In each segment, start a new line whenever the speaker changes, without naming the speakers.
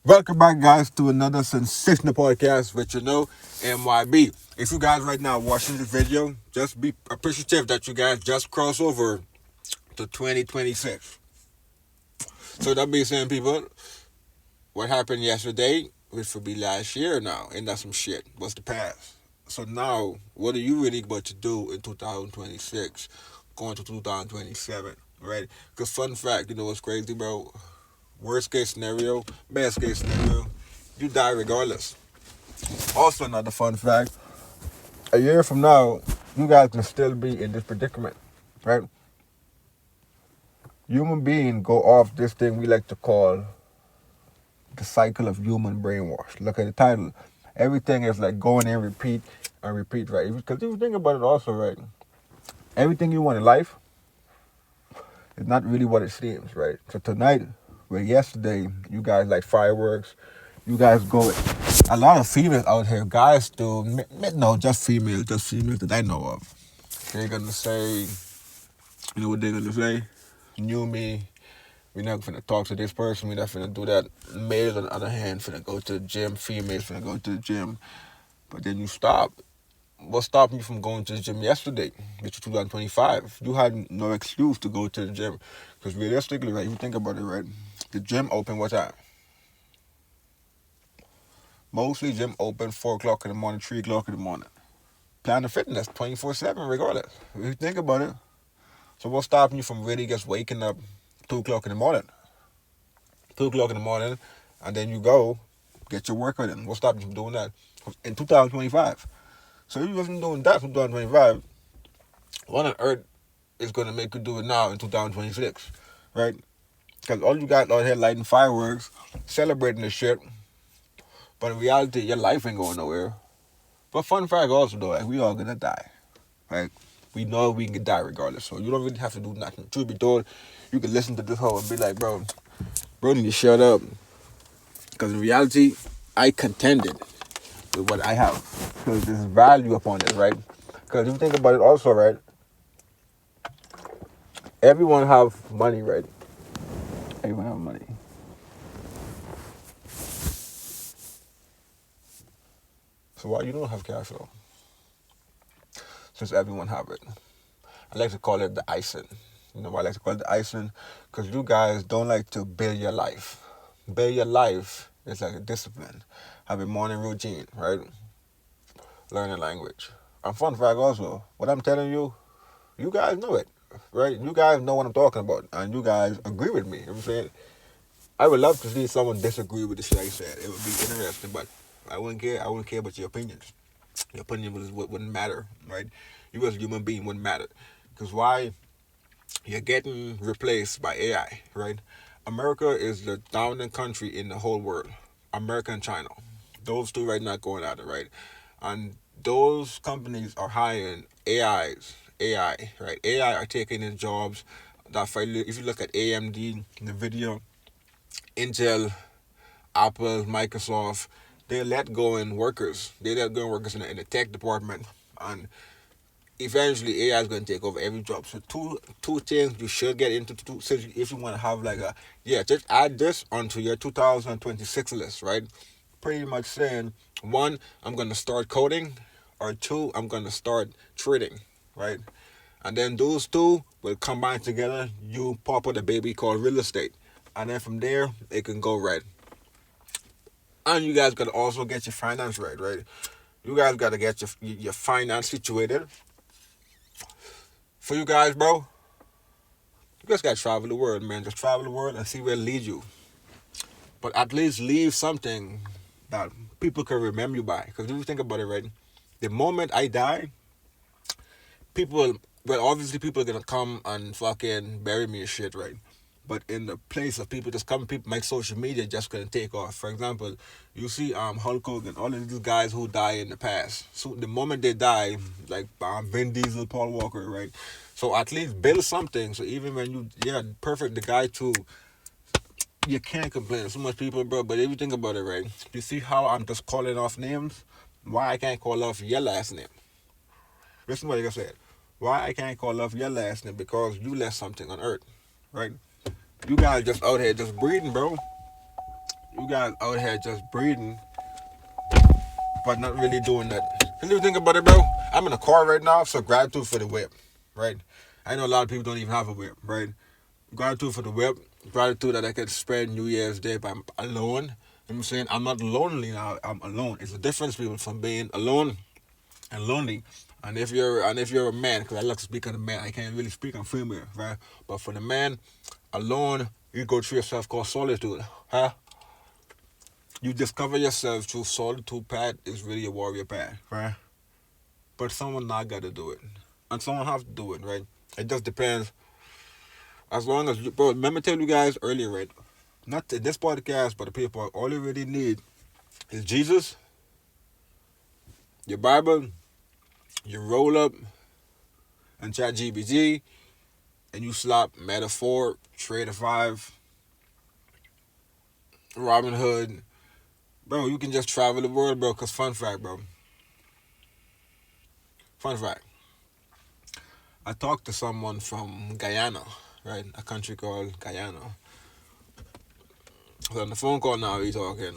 Welcome back, guys, to another sensational podcast with MYB. If you guys right now watching this video, just be appreciative that you guys just crossed over to 2026. So that being said, people, what happened yesterday, which will be last year now, and that's some shit, was the past. So now, what are you really about to do in 2026, going to 2027, right? Because fun fact, you know what's crazy, bro? Worst case scenario, best case scenario, you die regardless. Also, another fun fact: a year from now, you guys can still be in this predicament, right? Human beings go off this thing we like to call the cycle of human brainwash. Look at the title. Everything is like going and repeat and repeat, right? Because if you think about it, also, right? Everything you want in life is not really what it seems, right? So tonight, well, yesterday, you guys like fireworks. You guys go. A lot of females out here, guys do. No, just females that I know of. They're gonna say, you know what they're gonna say? New me. We're not finna talk to this person. We're not finna do that. Males, on the other hand, finna go to the gym. Females finna go to the gym. But then you stop. What stopped you from going to the gym yesterday, which was 2025? You had no excuse to go to the gym. Because realistically, right, if you think about it, right, the gym open what time? Mostly gym open 4 o'clock in the morning, 3 o'clock in the morning. Planet Fitness 24/7 regardless. If you think about it. So what's stopping you from really just waking up 2 o'clock in the morning? 2 o'clock in the morning, and then you go get your workout in. What's stopping you from doing that in 2025? So if you wasn't doing that from 2025, what on earth is going to make you do it now in 2026, right? Because all you got out here lighting fireworks, celebrating this shit, but in reality, your life ain't going nowhere. But fun fact also, though, like, we all going to die, right? We know we can die regardless, so you don't really have to do nothing. Truth be told, you can listen to this whole and be like, bro, need to shut up. Because in reality, I contended with what I have. Because there's value upon it, right? Because if you think about it also, right? Everyone have money, right? Everyone have money. So why you don't have cash flow? Since everyone have it. I like to call it the icing. You know why I like to call it the icing? Because you guys don't like to build your life. Build your life is like a discipline. Have a morning routine, right? Learn a language. And fun fact also, what I'm telling you, you guys know it, right? You guys know what I'm talking about, and you guys agree with me. You know what I'm saying? I would love to see someone disagree with the shit I said. It would be interesting, but I wouldn't care. I wouldn't care about your opinions. Your opinion wouldn't matter, right? You as a human being wouldn't matter. Because why? You're getting replaced by AI, right? America is the dominant country in the whole world. America and China. Those two right now going at it, right? And those companies are hiring AI, right? AI are taking in jobs. If you look at AMD, NVIDIA, Intel, Apple, Microsoft, they let go in workers. They let go in workers in the tech department. And eventually AI is going to take over every job. So two things you should get into if you want to have like just add this onto your 2026 list, right? Pretty much saying, one, I'm going to start coding, or two, I'm going to start trading, right? And then those two will combine together. You pop out a baby called real estate, and then from there it can go right. And you guys got to also get your finance right? You guys got to get your finance situated. For you guys, bro, you just got to travel the world, man. Just travel the world and see where it leads you. But at least leave something that people can remember you by. Because if you think about it, right, the moment I die, people, well, obviously people are going to come and fucking bury me and shit, right? But in the place of people just coming, people, my social media just gonna take off. For example, you see Hulk Hogan, all of these guys who die in the past. So the moment they die, like Vin Diesel, Paul Walker, right? So at least build something. So even when perfect, the guy too, you can't complain. So much people, bro. But if you think about it, right? You see how I'm just calling off names? Why I can't call off your last name? Listen to what I said. Why I can't call off your last name? Because you left something on earth, right? You guys just out here just breeding, bro. You guys out here just breeding, but not really doing that. Can you think about it, bro? I'm in a car right now, so gratitude for the whip, right? I know a lot of people don't even have a whip, right? Gratitude for the whip. Gratitude that I can spend New Year's Day by alone. You know what I'm saying? I'm not lonely now. I'm alone. It's a difference, people, from being alone and lonely. And if you're a man, because I like to speak on a man, I can't really speak on female, right? But for the man, alone, you go through yourself called solitude, huh? You discover yourself through solitude path is really a warrior path, right? But someone not got to do it, and someone have to do it, right? It just depends. As long as you, bro, remember telling you guys earlier, right? Not in this podcast, but the people all you really need is Jesus, your Bible, your roll up, and chat GBG, and you slap Metaphor, Trader 5, Robin Hood. Bro, you can just travel the world, bro, because fun fact, bro. Fun fact. I talked to someone from Guyana, right? A country called Guyana. So on the phone call now, we talking.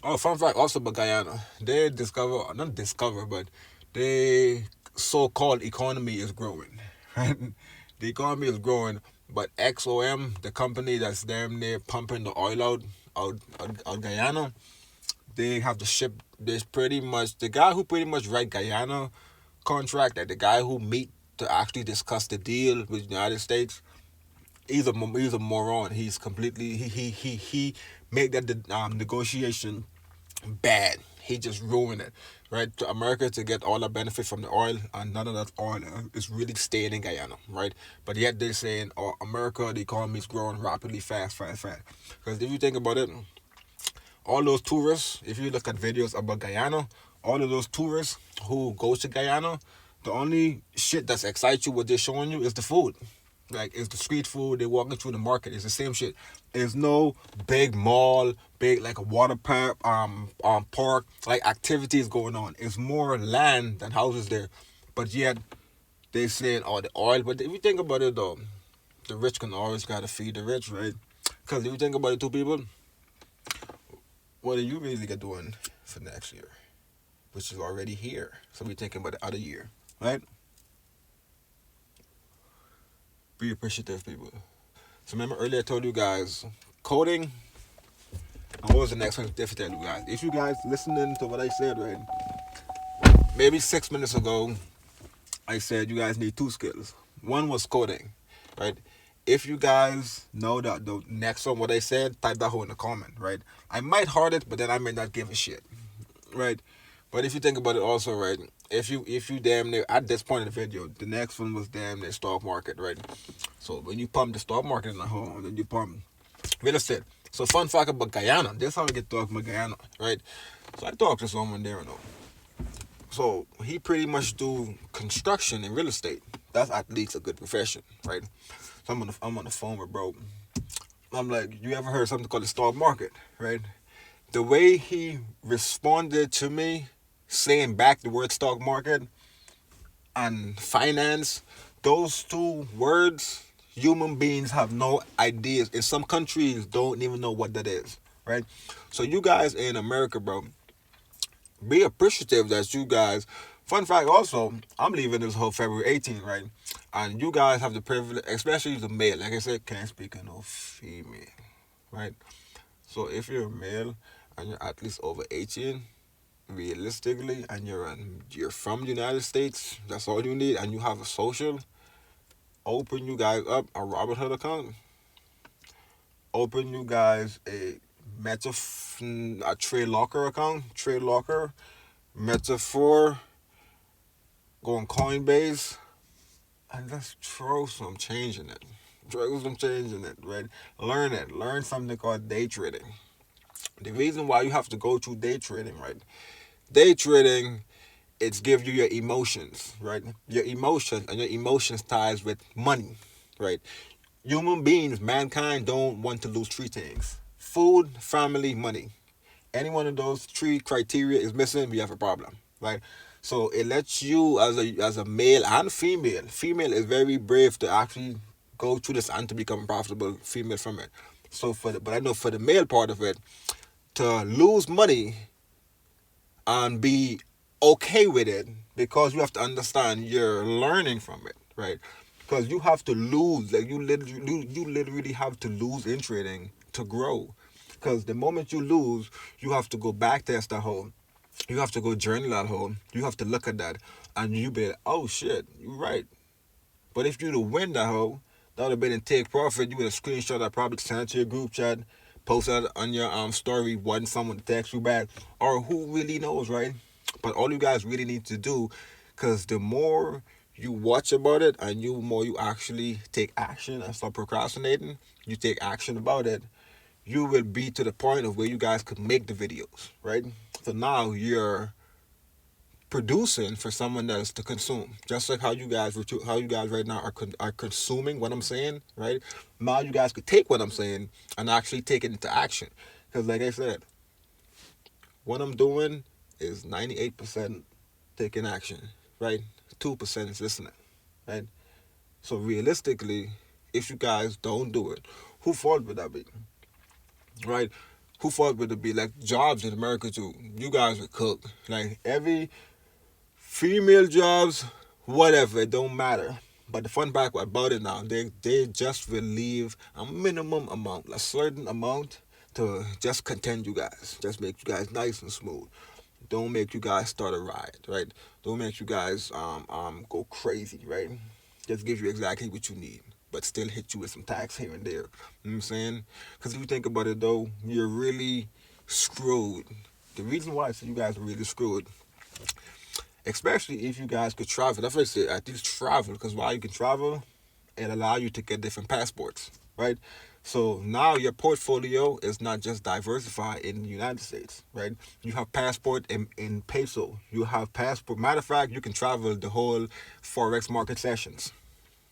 Oh, fun fact also about Guyana. They not discover, but they so-called economy is growing, right? The economy is growing, but XOM, the company that's damn near pumping the oil out Guyana, they have to ship this pretty much, the guy who pretty much write Guyana contract, that the guy who meet to actually discuss the deal with the United States, he's a moron. He's completely he made that negotiation bad. He just ruined it, right? To America to get all the benefit from the oil, and none of that oil is really staying in Guyana, right? But yet they're saying, "Oh, America, the economy is growing rapidly, fast, fast, fast." Because if you think about it, all those tourists, if you look at videos about Guyana, all of those tourists who go to Guyana, the only shit that's excites you, what they're showing you, is the food. Like, it's the street food, they're walking through the market, it's the same shit. There's no big mall, big, like a water park, like activities going on. It's more land than houses there. But yet, they saying, oh, the oil. But if you think about it, though, the rich can always gotta feed the rich, right? Because if you think about it, two people, what are you really doing for next year? Which is already here. So we're thinking about the other year, right? Be appreciative, people. So remember earlier I told you guys, coding, and what was the next one to tell you guys? If you guys listening to what I said, right, maybe 6 minutes ago, I said you guys need two skills. One was coding, right? If you guys know that the next one, what I said, type that hole in the comment, right? I might heart it, but then I may not give a shit, right? But if you think about it also, right, if you damn near, at this point in the video, the next one was damn near stock market, right? So when you pump the stock market in the home, then you pump real estate. So fun fact about Guyana, this how we get talking about Guyana, right? So I talked to someone there, you know. So he pretty much do construction and real estate. That's at least a good profession, right? So I'm on the phone with bro. I'm like, you ever heard something called the stock market, right? The way he responded to me, saying back the word stock market and finance, those two words, human beings have no ideas. In some countries, don't even know what that is, right? So you guys in America, bro, be appreciative that you guys. Fun fact also, I'm leaving this whole February 18th, right? And you guys have the privilege, especially the male. Like I said, can't speak of no female, right? So if you're a male and you're at least over 18, realistically, and you're from the United States, that's all you need, and you have a social, open you guys up a Robinhood account. Open you guys a Trade Locker account. Trade Locker, Metaphor, go on Coinbase, and let's throw some change in it. Throw some change in it, right? Learn it. Learn something called day trading. The reason why you have to go through day trading, right? Day trading, it's give you your emotions, right? Your emotions, and your emotions ties with money, right? Human beings, mankind, don't want to lose three things: food, family, money. Any one of those three criteria is missing, we have a problem, right? So it lets you, as a male and female is very brave to actually go through this and to become profitable female from it. But I know for the male part of it, to lose money and be okay with it, because you have to understand you're learning from it, right? Because you have to lose, like you literally have to lose in trading to grow. Because the moment you lose, you have to go back test that hole. You have to go journal that hole. You have to look at that, and you be like, oh shit, you're right. But if you'd have win that hoe, that would have been in take profit. You would have screenshot that, probably sent it to your group chat, post that on your story, wanting someone to text you back, or who really knows, right? But all you guys really need to do, because the more you watch about it and you more you actually take action and stop procrastinating, you take action about it, you will be to the point of where you guys could make the videos, right? So now you're producing for someone else to consume. Just like how you guys right now are consuming what I'm saying, right? Now you guys could take what I'm saying and actually take it into action. Because like I said, what I'm doing is 98% taking action, right? 2% is listening, right? So realistically, if you guys don't do it, who fault would that be, right? Who fault would it be? Like jobs in America too. You guys would cook. Like every female jobs, whatever, it don't matter. But the fun part about it now, they just will leave a minimum amount, a certain amount, to just content you guys, just make you guys nice and smooth. Don't make you guys start a riot, right? Don't make you guys go crazy, right? Just give you exactly what you need, but still hit you with some tax here and there. You know what I'm saying? Because if you think about it though, you're really screwed. The reason why I say you guys are really screwed, especially if you guys could travel. That's what I say. At least travel, because while you can travel, it allow you to get different passports, right? So now your portfolio is not just diversified in the United States, right? You have passport in peso. You have passport. Matter of fact, you can travel the whole forex market sessions,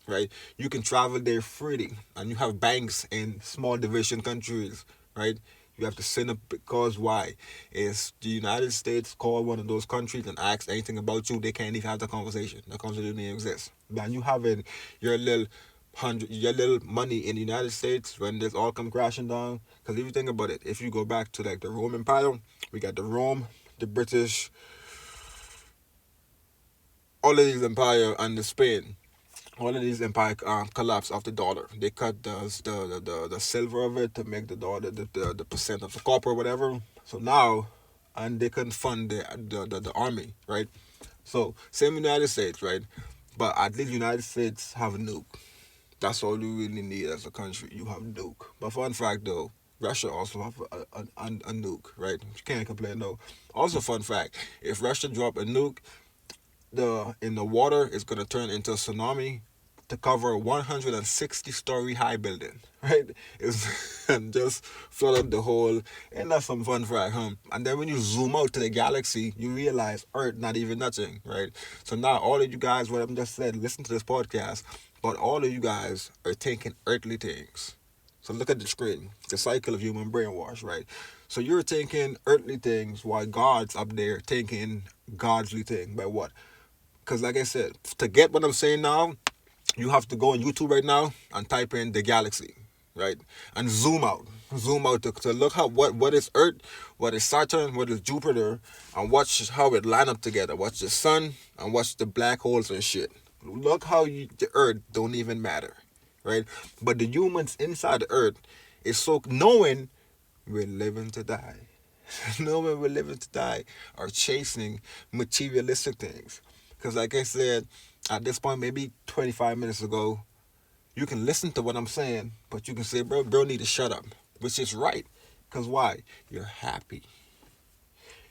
right? You can travel there freely, and you have banks in small division countries, right? You have to send up because why? Is the United States call one of those countries and ask anything about you, they can't even have the conversation. The conversation doesn't even exist. And you having your little your little money in the United States when this all come crashing down. Because if you think about it, if you go back to like the Roman Empire, we got the Rome, the British, all of these empire, and the Spain. All of these empire collapse of the dollar. They cut the silver of it to make the dollar the percent of the copper or whatever. So now, and they can fund the army, right? So same United States, right? But at least United States have a nuke. That's all you really need as a country. You have nuke. But fun fact though, Russia also have a nuke, right? You can't complain though. Also fun fact, if Russia drop a nuke, the in the water is gonna turn into a tsunami to cover a 160-story high building, right? It's and just flood out the whole. And that's some fun fact, huh? And then when you zoom out to the galaxy, you realize Earth not even nothing, right? So now all of you guys, what I'm just said, listen to this podcast, but all of you guys are thinking earthly things. So look at the screen, the cycle of human brainwash, right? So you're thinking earthly things while God's up there thinking godly thing. By what? Because like I said, to get what I'm saying now, you have to go on YouTube right now and type in the galaxy, right? And zoom out to look how what is Earth, what is Saturn, what is Jupiter, and watch how it line up together. Watch the sun and watch the black holes and shit. Look how the Earth don't even matter, right? But the humans inside the Earth is so knowing we're living to die. Knowing we're living to die are chasing materialistic things. Because like I said, at this point, maybe 25 minutes ago, you can listen to what I'm saying, but you can say, bro need to shut up. Which is right. Because why? You're happy.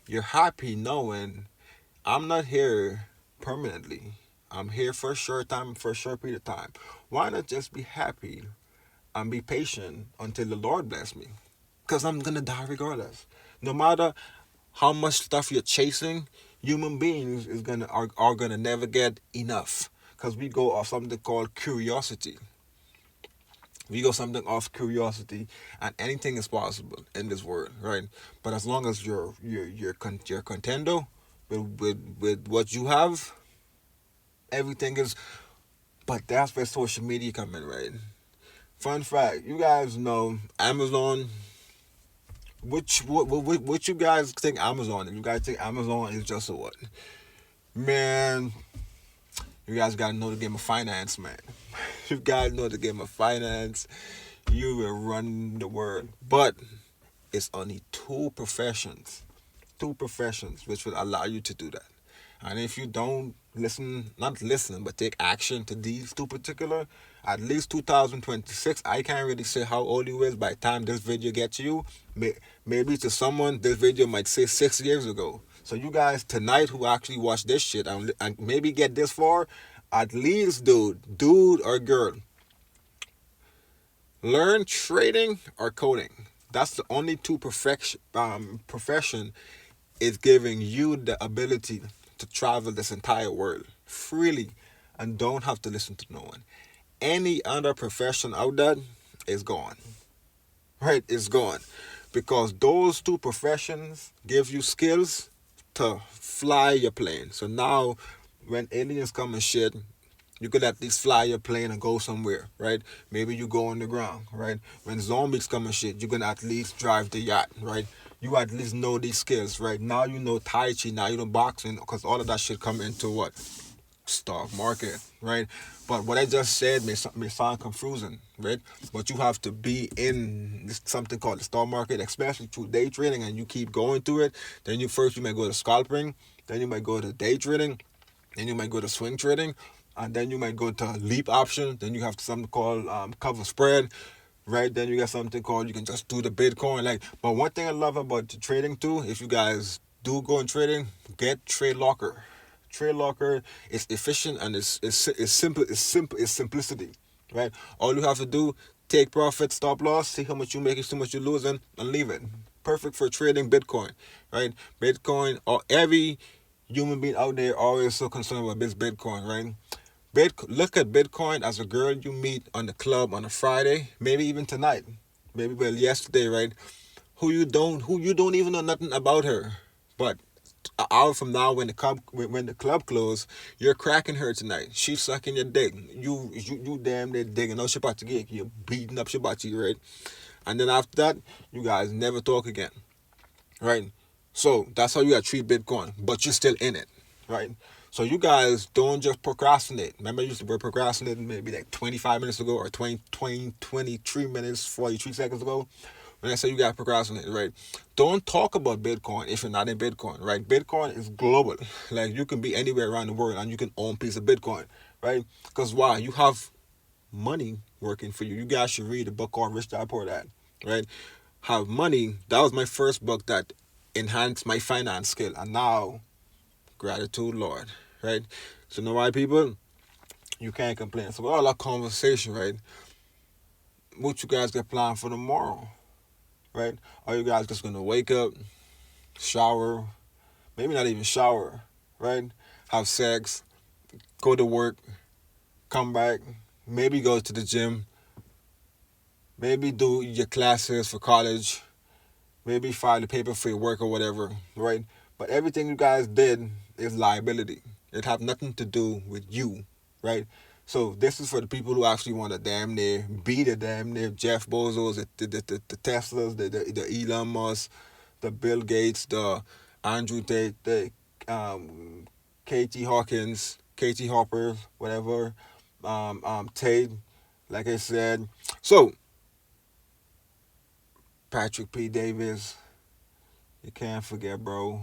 You're happy knowing I'm not here permanently. I'm here for a short time, for a short period of time. Why not just be happy and be patient until the Lord bless me? Because I'm going to die regardless. No matter how much stuff you're chasing, human beings are gonna never get enough. Because we go off something called curiosity. We go something off curiosity, and anything is possible in this world, right? But as long as you're contento with what you have, everything is. But that's where social media come in, right? Fun fact, you guys know Amazon. What you guys think Amazon is? You guys think Amazon is just a what? Man, you guys gotta know the game of finance, man. You guys know the game of finance. You will run the world. But it's only two professions which will allow you to do that. And if you don't listen, not listen, but take action to these two particular, at least 2026, I can't really say how old you is by the time this video gets to you. Maybe to someone, this video might say 6 years ago. So you guys tonight who actually watch this shit and maybe get this far, at least dude or girl, learn trading or coding. That's the only two profession is giving you the ability to travel this entire world freely and don't have to listen to no one. Any other profession out there is gone. Right? It's gone. Because those two professions give you skills to fly your plane. So now when aliens come and shit, you could at least fly your plane and go somewhere, right? Maybe you go on the ground, right? When zombies come and shit, you can at least drive the yacht, right? You at least know these skills, right? Now you know Tai Chi, now you know boxing, because all of that shit come into what? Stock market, right? But what I just said may sound confusing, right? But you have to be in something called the stock market, especially through day trading, and you keep going through it. Then you might go to scalping, then you might go to day trading, then you might go to swing trading, and then you might go to leap option. Then you have something called cover spread, right? Then you got something called you can just do the Bitcoin. Like, but one thing I love about the trading too, if you guys do go in trading, get Trade Locker. Trade Locker is efficient and it's simple. It's simplicity, right? All you have to do, take profit, stop loss, see how much you make, see how much you lose, and leave it. Perfect for trading Bitcoin, right? Bitcoin or every human being out there always so concerned about this Bitcoin, right? Look at Bitcoin as a girl you meet on the club on a Friday, maybe even tonight, maybe well yesterday, right? Who you don't even know nothing about her, but an hour from now when the club closed, you're cracking her tonight. She's sucking your dick. You damn near digging out Shabbat. You're beating up Shabbat, right? And then after that, you guys never talk again, right? So that's how you gotta treat Bitcoin, but you're still in it, right? So you guys don't just procrastinate. Remember, I used to be procrastinating maybe like 25 minutes ago or 23 minutes, 43 seconds ago. When I say you gotta procrastinate, right? Don't talk about Bitcoin if you're not in Bitcoin, right? Bitcoin is global. Like you can be anywhere around the world and you can own a piece of Bitcoin, right? Because why? You have money working for you. You guys should read the book called Rich Dad Poor Dad, right? Have money. That was my first book that enhanced my finance skill, and now gratitude, Lord, right? So, know why, people? You can't complain. So, with all that conversation, right? What you guys got planned for tomorrow, right? Are you guys just gonna wake up, shower, maybe not even shower, right? Have sex, go to work, come back, maybe go to the gym, maybe do your classes for college, maybe file the paper for your work or whatever, right? But everything you guys did is liability. It have nothing to do with you, right? So this is for the people who actually want to damn near be the damn near Jeff Bezos, the Teslas, the Elon Musk, the Bill Gates, the Andrew Tate, the Katie Hawkins, Katie Hopper, whatever, Tate, like I said. So Patrick P. Davis, you can't forget, bro.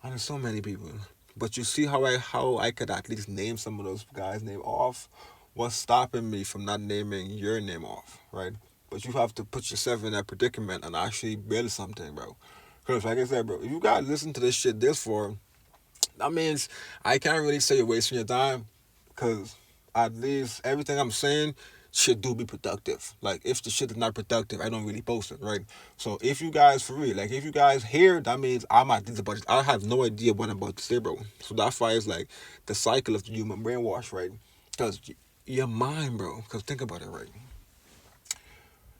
And there's so many people. But you see how I could at least name some of those guys' name off? What's stopping me from not naming your name off, right? But you have to put yourself in that predicament and actually build something, bro. Because like I said, bro, if you gotta listen to this shit this far, that means I can't really say you're wasting your time. Because at least everything I'm saying should do be productive. Like if the shit is not productive, I don't really post it, right? So if you guys for real, like if you guys hear, that means I'm at least about. I have no idea what I'm about to say, bro. So that's why it's like the cycle of the human brainwash, right? Because your mind, bro. Because think about it, right?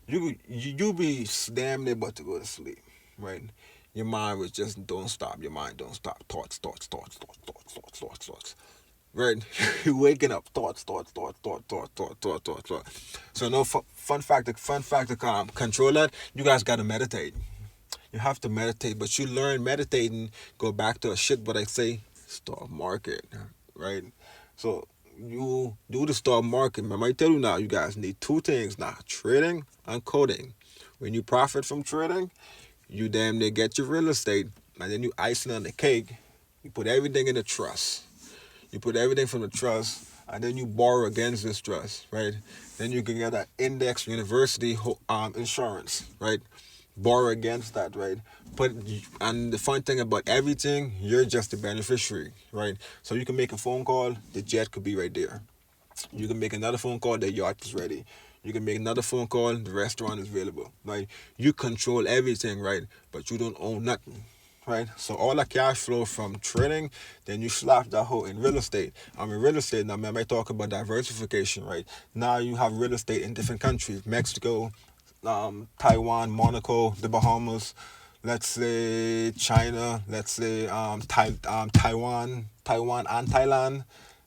You be damn near about to go to sleep, right? Your mind was just don't stop. Your mind don't stop. Thoughts. right? You're waking up, thought. So no fun fact to control that. You guys got to meditate. You have to meditate, but you learn meditating. Go back to a shit what I say, stock market, right? So you do the stock market. I might tell you now, you guys need two things now: trading and coding. When you profit from trading, you damn near get your real estate, and then you icing on the cake. You put everything in the trust. You put everything from the trust, and then you borrow against this trust, right? Then you can get that index university insurance, right? Borrow against that, right? But and the fun thing about everything, you're just the beneficiary, right? So you can make a phone call, the jet could be right there. You can make another phone call, the yacht is ready. You can make another phone call, the restaurant is available, right? You control everything, right? But you don't own nothing, right? So all the cash flow from trading, then you slap that whole in real estate. I mean, real estate, now I might talk about diversification, right? Now you have real estate in different countries, Mexico, Taiwan, Monaco, the Bahamas, let's say China, let's say Taiwan and Thailand,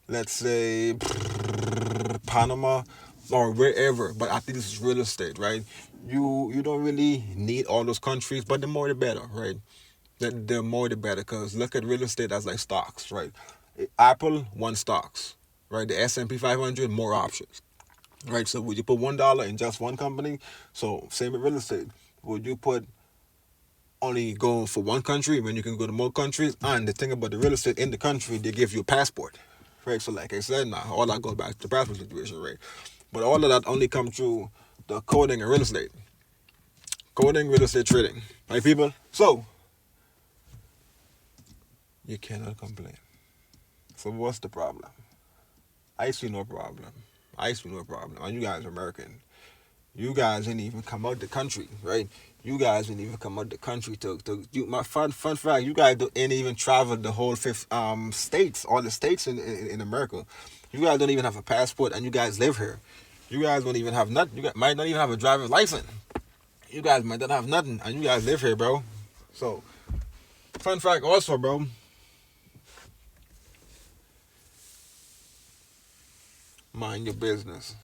let's say Panama or wherever. But I think this is real estate, right? You don't really need all those countries, but the more the better, right? The more the better, because look at real estate as like stocks, right? Apple, one stocks, right? The S&P 500, more options, right? So would you put $1 in just one company? So same with real estate. Would you put only go for one country when you can go to more countries? And the thing about the real estate in the country, they give you a passport, right? So like I said, now all that goes back to the passport situation, right? But all of that only come through the coding and real estate, coding, real estate trading, right, people? So you cannot complain. So what's the problem? I see no problem. I see no problem. And you guys are American. You guys didn't even come out the country, right? You guys didn't even come out the country to you. My fun fact, you guys ain't even traveled the whole fifth states, all the states in America. You guys don't even have a passport, and you guys live here. You guys don't even have nothing. You guys might not even have a driver's license. You guys might not have nothing, and you guys live here, bro. So, fun fact also, bro. Mind your business.